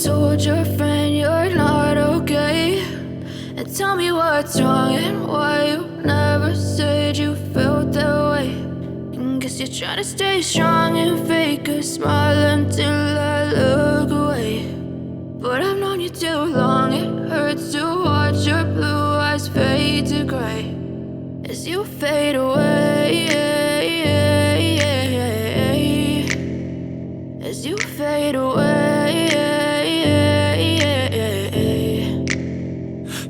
told your friend you're not okay, and tell me what's wrong and why you never said you felt that way. And guess you're trying to stay strong and fake a smile until I look away. But I've known you too long, it hurts to watch your blue eyes fade to gray as you fade away, as you fade away.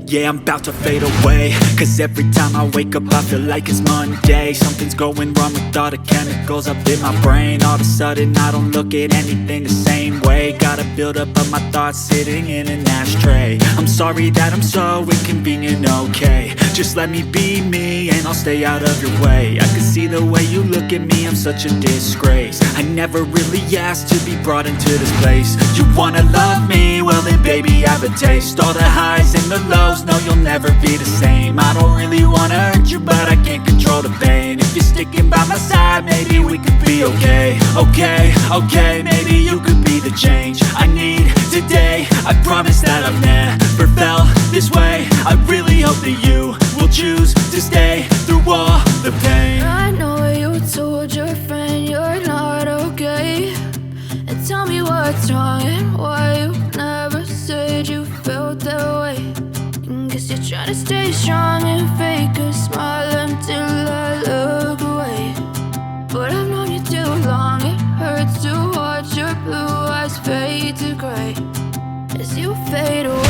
Yeah, I'm about to fade away, cause every time I wake up I feel like it's Monday. Something's going wrong with all the chemicals up in my brain. All of a sudden I don't look at anything the same way. Gotta build up of my thoughts sitting in an ashtray. I'm sorry that I'm so inconvenient, okay. Just let me be me and I'll stay out of your way. I can see the way you look at me, I'm such a disgrace. I never really asked to be brought into this place. You wanna love me? Well then baby I have a taste. All the highs and the lows, no you'll never be the same. I don't really wanna hurt you but I can't control the pain. If you're sticking by my side maybe we could be okay. Okay, maybe you could be the change I need today. I promise that I've never felt this way. I really hope that you will choose to stay through all the pain. I know you told your friend you're not okay, and tell me what's wrong and why you never said you felt that way. And guess you're trying to stay strong and fake a smile until I look away. But I've known you too long, it hurts to watch your blue eyes fade to gray as you fade away.